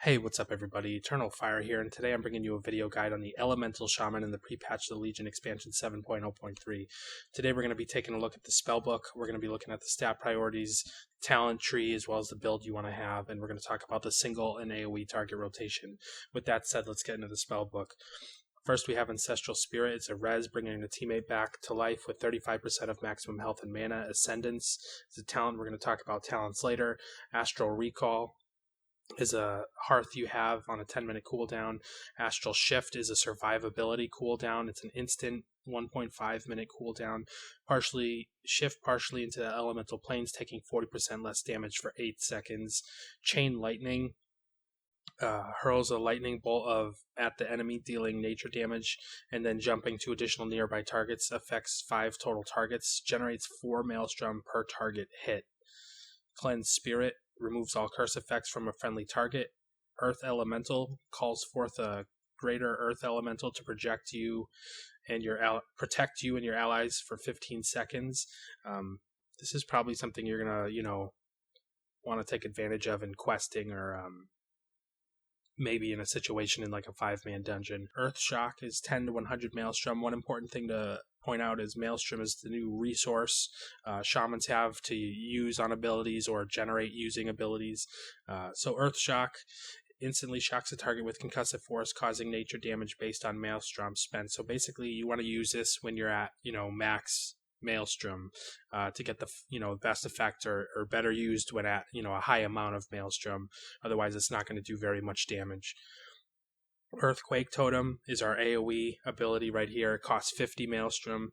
Hey, what's up everybody? Eternal Fire here, and today I'm bringing you a video guide on the Elemental Shaman in the pre-patch of the Legion expansion 7.0.3. Today we're going to be taking a look at the spellbook, we're going to be looking at the stat priorities, talent tree, as well as the build you want to have, and we're going to talk about the single and AoE target rotation. With that said, let's get into the spellbook. First, we have Ancestral Spirit. It's a res, bringing a teammate back to life with 35% of maximum health and mana. Ascendance is a talent. We're going to talk about talents later. Astral Recall is a hearth you have on a 10-minute cooldown. Astral Shift is a survivability cooldown. It's an instant 1.5 minute cooldown. Shift partially into the elemental planes, taking 40% less damage for 8 seconds. Chain Lightning hurls a lightning bolt at the enemy, dealing nature damage, and then jumping to additional nearby targets. Affects 5 total targets. Generates 4 maelstrom per target hit. Cleanse Spirit removes all curse effects from a friendly target. Earth Elemental calls forth a greater Earth Elemental to protect you and your allies for 15 seconds. This is probably something you're gonna want to take advantage of in questing, or maybe in a situation in like a 5-man dungeon. Earth Shock is 10 to 100 Maelstrom. One important thing to point out is Maelstrom is the new resource shamans have to use on abilities or generate using abilities. So Earth Shock instantly shocks a target with concussive force, causing nature damage based on Maelstrom spent. So basically, you want to use this when you're at max Maelstrom to get the best effect, or better used when at a high amount of Maelstrom. Otherwise, it's not going to do very much damage. Earthquake Totem is our AoE ability right here. It costs 50 Maelstrom.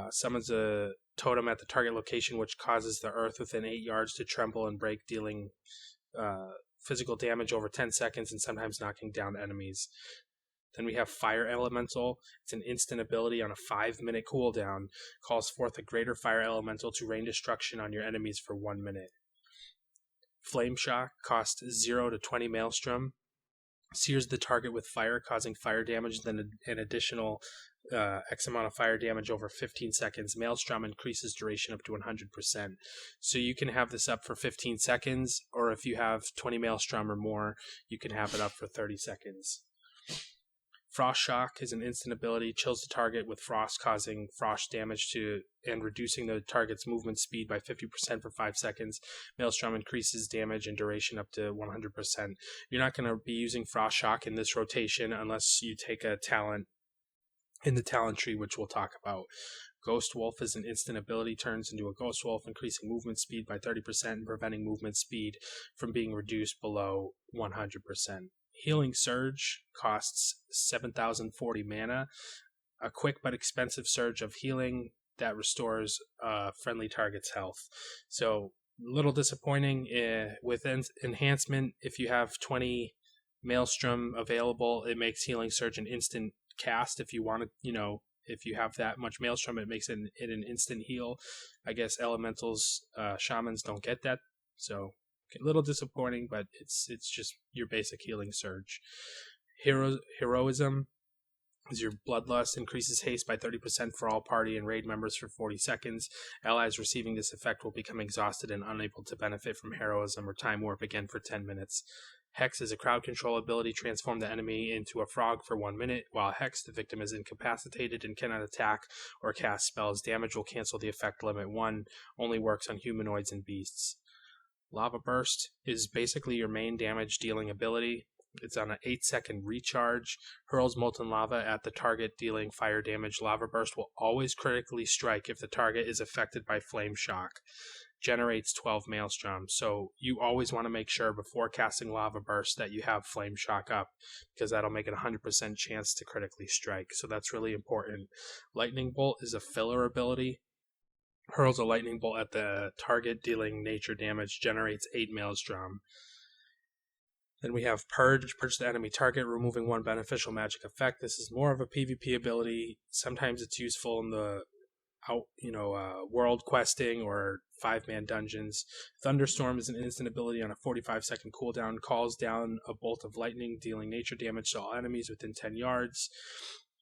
Summons a totem at the target location, which causes the earth within 8 yards to tremble and break, dealing physical damage over 10 seconds and sometimes knocking down enemies. Then we have Fire Elemental. It's an instant ability on a 5-minute cooldown. Calls forth a greater Fire Elemental to rain destruction on your enemies for 1 minute. Flame Shock costs 0 to 20 Maelstrom. Sears the target with fire, causing fire damage, then an additional X amount of fire damage over 15 seconds. Maelstrom increases duration up to 100%. So you can have this up for 15 seconds, or if you have 20 Maelstrom or more, you can have it up for 30 seconds. Frost Shock is an instant ability, chills the target with frost, causing frost damage and reducing the target's movement speed by 50% for 5 seconds. Maelstrom increases damage and duration up to 100%. You're not going to be using Frost Shock in this rotation unless you take a talent in the talent tree, which we'll talk about. Ghost Wolf is an instant ability, turns into a Ghost Wolf, increasing movement speed by 30% and preventing movement speed from being reduced below 100%. Healing Surge costs 7,040 mana, a quick but expensive surge of healing that restores friendly target's health. So a little disappointing with enhancement. If you have 20 Maelstrom available, it makes Healing Surge an instant cast. If you want to, if you have that much Maelstrom, it makes it an instant heal. I guess Elementals, Shamans don't get that, so a little disappointing, but it's just your basic Healing Surge. Heroism is your Bloodlust, increases haste by 30% for all party and raid members for 40 seconds. Allies receiving this effect will become exhausted and unable to benefit from heroism or time warp again for 10 minutes. Hex is a crowd control ability, transform the enemy into a frog for 1 minute. While Hex, the victim is incapacitated and cannot attack or cast spells. Damage will cancel the effect limit 1, only works on humanoids and beasts. Lava Burst is basically your main damage dealing ability. It's on an 8-second recharge. Hurls molten lava at the target, dealing fire damage. Lava Burst will always critically strike if the target is affected by Flame Shock. Generates 12 Maelstrom. So you always want to make sure before casting Lava Burst that you have Flame Shock up, because that'll make it a 100% chance to critically strike. So that's really important. Lightning Bolt is a filler ability. Hurls a lightning bolt at the target, dealing nature damage, generates 8 Maelstrom. Then we have Purge the enemy target, removing 1 beneficial magic effect. This is more of a PvP ability. Sometimes it's useful in the world questing or 5-man dungeons. Thunderstorm is an instant ability on a 45-second cooldown, calls down a bolt of lightning, dealing nature damage to all enemies within 10 yards.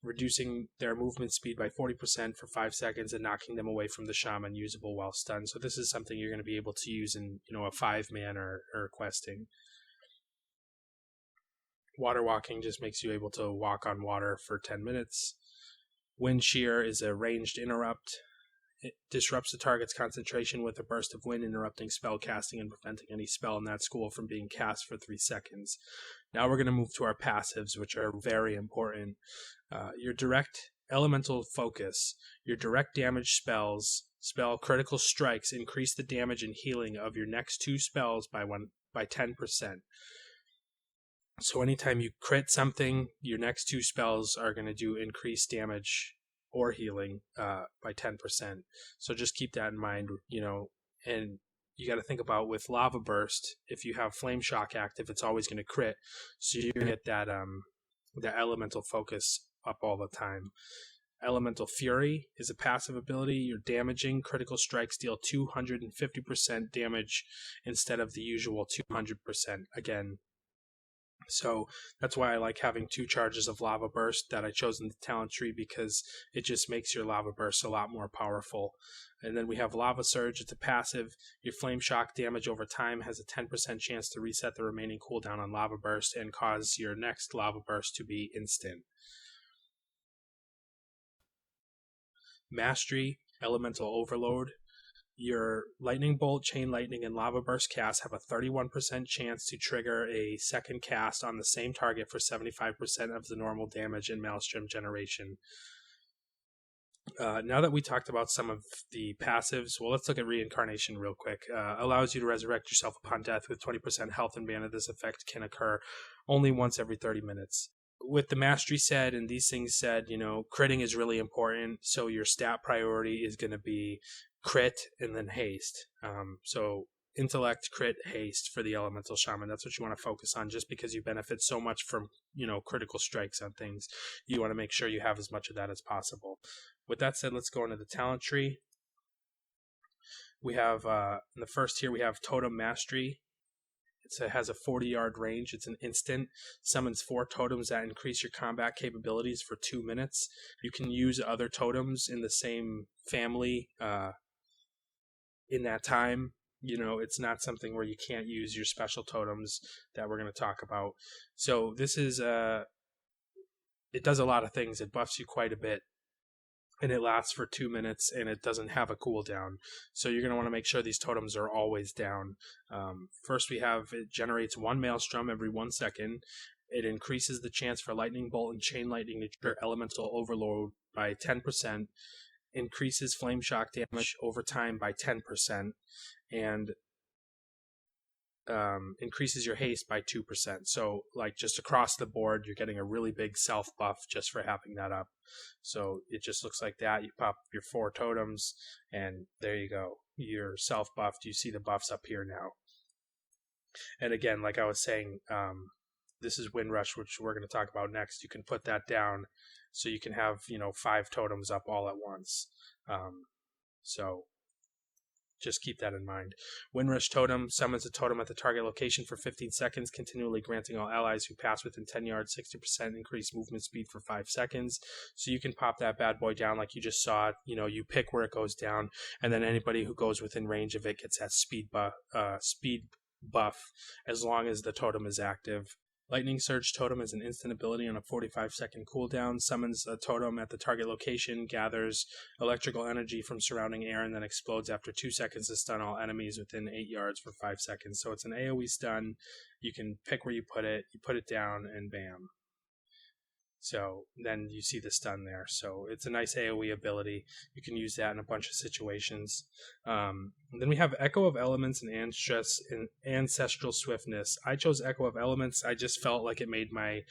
Reducing their movement speed by 40% for 5 seconds and knocking them away from the shaman, usable while stunned. So this is something you're going to be able to use in a 5-man or questing. Water walking just makes you able to walk on water for 10 minutes. Wind shear is a ranged interrupt. It disrupts the target's concentration with a burst of wind, interrupting spell casting and preventing any spell in that school from being cast for 3 seconds. Now we're going to move to our passives, which are very important. Your direct elemental focus, your direct damage spell critical strikes increase the damage and healing of your next 2 spells by 10%. So anytime you crit something, your next 2 spells are going to do increased damage or healing by 10%. So just keep that in mind, and you got to think about with Lava Burst, if you have Flame Shock active, it's always going to crit. So you're going to get that elemental focus up all the time. Elemental Fury is a passive ability. You're damaging. Critical strikes deal 250% damage instead of the usual 200%. Again, so that's why I like having 2 charges of Lava Burst that I chose in the talent tree, because it just makes your Lava Burst a lot more powerful. And then we have Lava Surge. It's a passive. Your Flame Shock damage over time has a 10% chance to reset the remaining cooldown on Lava Burst and cause your next Lava Burst to be instant. Mastery, Elemental Overload. Your Lightning Bolt, Chain Lightning, and Lava Burst casts have a 31% chance to trigger a second cast on the same target for 75% of the normal damage in Maelstrom generation. Now that we talked about some of the passives, well, let's look at Reincarnation real quick. Allows you to resurrect yourself upon death with 20% health and mana. This effect can occur only once every 30 minutes. With the mastery said and these things said, critting is really important. So your stat priority is going to be crit and then haste. So intellect, crit, haste for the Elemental Shaman. That's what you want to focus on, just because you benefit so much from, critical strikes on things. You want to make sure you have as much of that as possible. With that said, let's go into the talent tree. We have, in the first here, we have Totem Mastery. It has a 40-yard range. It's an instant. Summons 4 totems that increase your combat capabilities for 2 minutes. You can use other totems in the same family in that time. It's not something where you can't use your special totems that we're going to talk about. So this is, it does a lot of things. It buffs you quite a bit. And it lasts for 2 minutes, and it doesn't have a cooldown. So you're going to want to make sure these totems are always down. First, we have it generates 1 Maelstrom every 1 second. It increases the chance for Lightning Bolt and Chain Lightning to trigger Elemental Overload by 10%. Increases Flame Shock damage over time by 10%. And increases your haste by 2%. So just across the board, you're getting a really big self buff just for having that up. So it just looks like that. You pop your 4 totems and there you go. You're self buffed. You see the buffs up here now. And again, like I was saying, this is Windrush, which we're going to talk about next. You can put that down so you can have 5 totems up all at once. So just keep that in mind. Windrush Totem summons a totem at the target location for 15 seconds, continually granting all allies who pass within 10 yards 60% increased movement speed for 5 seconds. So you can pop that bad boy down like you just saw. You pick where it goes down, and then anybody who goes within range of it gets that speed buff as long as the totem is active. Lightning Surge Totem is an instant ability on a 45-second cooldown. Summons a totem at the target location, gathers electrical energy from surrounding air, and then explodes after 2 seconds to stun all enemies within 8 yards for 5 seconds. So it's an AoE stun. You can pick where you put it down, and bam. So then you see the stun there. So it's a nice AoE ability. You can use that in a bunch of situations. Then we have Echo of Elements and Ancestral Swiftness. I chose Echo of Elements. I just felt like it made my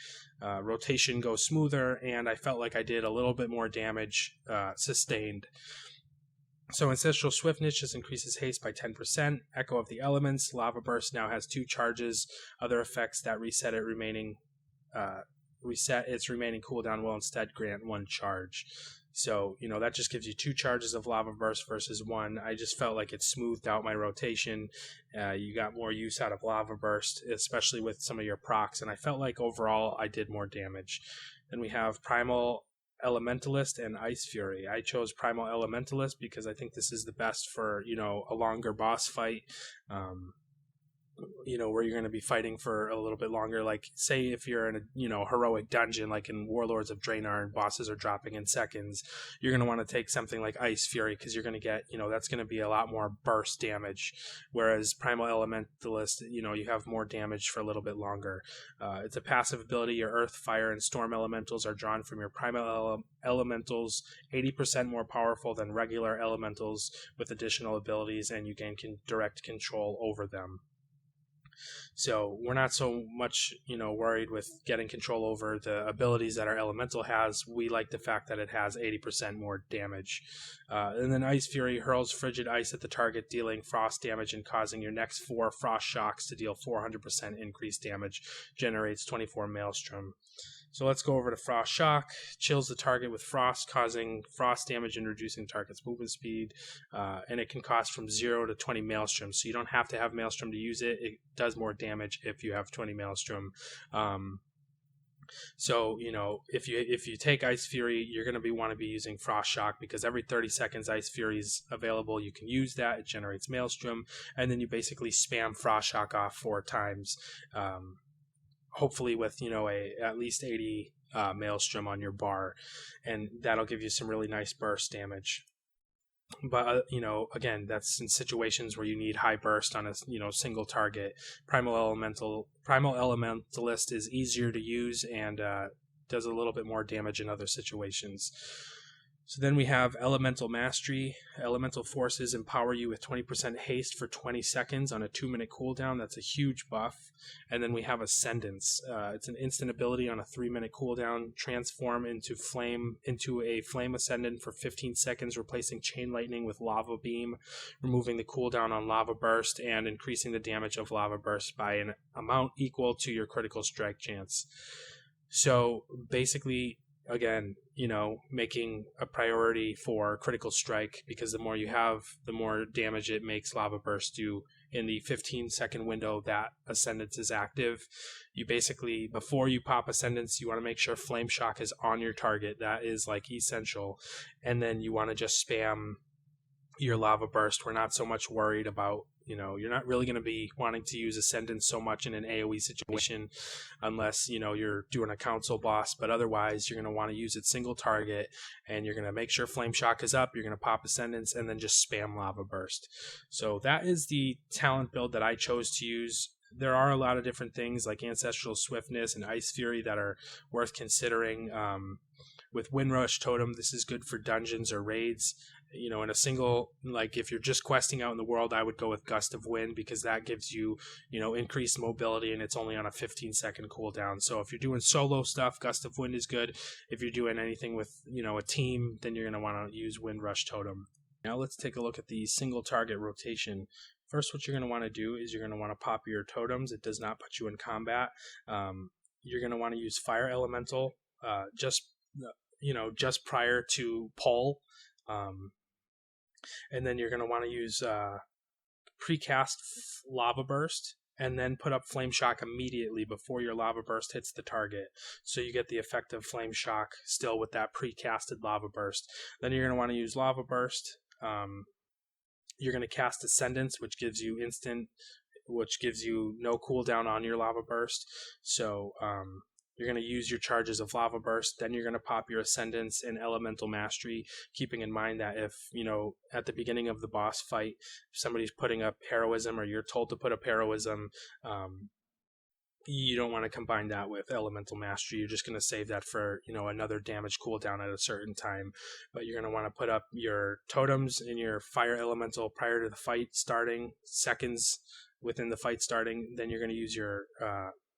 rotation go smoother, and I felt like I did a little bit more damage sustained. So Ancestral Swiftness just increases haste by 10%. Echo of the Elements. Lava Burst now has 2 charges. Other effects that reset its remaining cooldown will instead grant 1 charge. So, that just gives you 2 charges of Lava Burst versus 1. I just felt like it smoothed out my rotation. You got more use out of Lava Burst, especially with some of your procs, and I felt like overall I did more damage. Then we have Primal Elementalist and Ice Fury. I chose Primal Elementalist because I think this is the best for, a longer boss fight. where you're going to be fighting for a little bit longer. Like, say if you're in a heroic dungeon, like in Warlords of Draenor, and bosses are dropping in seconds, you're going to want to take something like Ice Fury, because you're going to get, that's going to be a lot more burst damage. Whereas Primal Elementalist, you have more damage for a little bit longer. It's a passive ability. Your Earth, Fire, and Storm elementals are drawn from your Primal Elementals, 80% more powerful than regular elementals with additional abilities, and you gain direct control over them. So we're not so much, worried with getting control over the abilities that our elemental has. We like the fact that it has 80% more damage. And then Ice Fury hurls frigid ice at the target, dealing frost damage and causing your next 4 frost shocks to deal 400% increased damage. Generates 24 Maelstrom. So let's go over to Frost Shock. Chills the target with frost, causing frost damage and reducing the target's movement speed. And it can cost from 0 to 20 Maelstrom. So you don't have to have Maelstrom to use it. It does more damage if you have 20 Maelstrom. So, if you take Ice Fury, you're going to want to be using Frost Shock, because every 30 seconds Ice Fury is available. You can use that. It generates Maelstrom. And then you basically spam Frost Shock off 4 times. Hopefully with, at least 80 Maelstrom on your bar, and that'll give you some really nice burst damage. But, again, that's in situations where you need high burst on a, single target. Primal Elementalist is easier to use and does a little bit more damage in other situations. So then we have Elemental Mastery. Elemental forces empower you with 20% haste for 20 seconds on a 2-minute cooldown. That's a huge buff. And then we have Ascendance. It's an instant ability on a 3-minute cooldown. Transform into a Flame Ascendant for 15 seconds, replacing Chain Lightning with Lava Beam, removing the cooldown on Lava Burst, and increasing the damage of Lava Burst by an amount equal to your critical strike chance. So basically, again, making a priority for critical strike, because the more you have, the more damage it makes Lava Burst do in the 15-second window that Ascendance is active. You basically, before you pop Ascendance, you want to make sure Flame Shock is on your target. That is essential. And then you want to just spam your Lava Burst. We're not so much worried about, you're not really going to be wanting to use Ascendance so much in an AoE situation unless, you're doing a council boss, but otherwise you're going to want to use it single target, and you're going to make sure Flame Shock is up, you're going to pop Ascendance, and then just spam Lava Burst. So that is the talent build that I chose to use. There are a lot of different things like Ancestral Swiftness and Ice Fury that are worth considering. With Windrush Totem, this is good for dungeons or raids. In a single, if you're just questing out in the world, I would go with Gust of Wind, because that gives you, increased mobility, and it's only on a 15-second cooldown. So if you're doing solo stuff, Gust of Wind is good. If you're doing anything with, a team, then you're going to want to use Windrush Totem. Now let's take a look at the single target rotation. First, what you're going to want to do is you're going to want to pop your totems. It does not put you in combat. You're going to want to use Fire Elemental just prior to pull. And then you're going to want to use precast Lava Burst, and then put up Flame Shock immediately before your Lava Burst hits the target. So you get the effect of Flame Shock still with that precasted Lava Burst. Then you're going to want to use Lava Burst. You're going to cast Ascendance, which gives you no cooldown on your Lava Burst. So you're going to use your charges of Lava Burst, then you're going to pop your Ascendance and Elemental Mastery, keeping in mind that if, at the beginning of the boss fight, if somebody's putting up Heroism, or you're told to put up Heroism, you don't want to combine that with Elemental Mastery. You're just going to save that for, another damage cooldown at a certain time. But you're going to want to put up your totems and your Fire Elemental prior to the fight starting, seconds within the fight starting. Then you're going to use your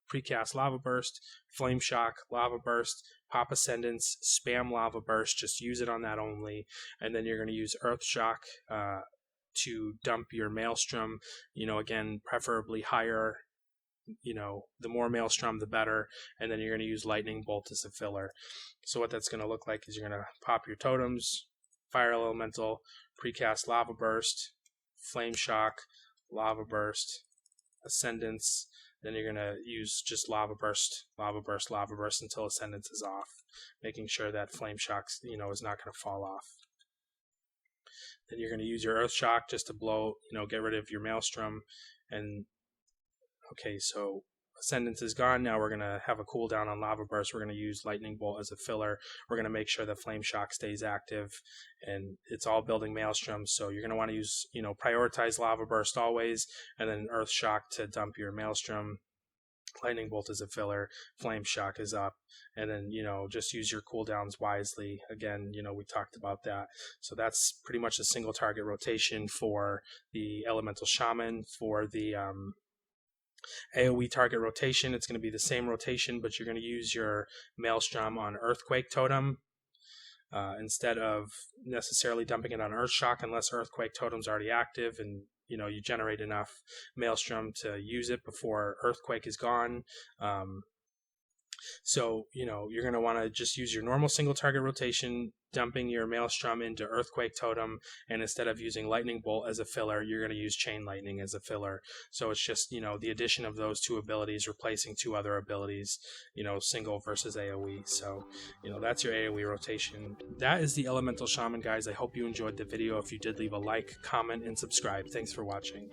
precast Lava Burst, Flame Shock, Lava Burst, pop Ascendance, spam Lava Burst, just use it on that only, and then you're going to use Earth Shock to dump your Maelstrom, again, preferably higher, the more Maelstrom, the better, and then you're going to use Lightning Bolt as a filler. So what that's going to look like is you're going to pop your totems, Fire Elemental, precast Lava Burst, Flame Shock, Lava Burst, Ascendance. Then you're going to use just Lava Burst, Lava Burst, Lava Burst until Ascendance is off, making sure that Flame Shock, is not going to fall off. Then you're going to use your Earth Shock just to blow, get rid of your Maelstrom, and Okay, so Ascendance is gone. Now we're going to have a cooldown on Lava Burst. We're going to use Lightning Bolt as a filler. We're going to make sure that Flame Shock stays active, and it's all building Maelstrom. So you're going to want to use, prioritize Lava Burst always, and then Earth Shock to dump your Maelstrom. Lightning Bolt is a filler, Flame Shock is up, and then, just use your cooldowns wisely. Again, we talked about that. So that's pretty much a single target rotation for the Elemental Shaman. For the AoE target rotation, it's going to be the same rotation, but you're going to use your Maelstrom on Earthquake Totem instead of necessarily dumping it on Earth Shock unless Earthquake Totem's already active and you generate enough Maelstrom to use it before Earthquake is gone. So, you're going to want to just use your normal single target rotation, dumping your Maelstrom into Earthquake Totem, and instead of using Lightning Bolt as a filler, you're going to use Chain Lightning as a filler. So it's just, the addition of those two abilities replacing two other abilities, single versus AoE. So, that's your AoE rotation. That is the Elemental Shaman, guys. I hope you enjoyed the video. If you did, leave a like, comment, and subscribe. Thanks for watching.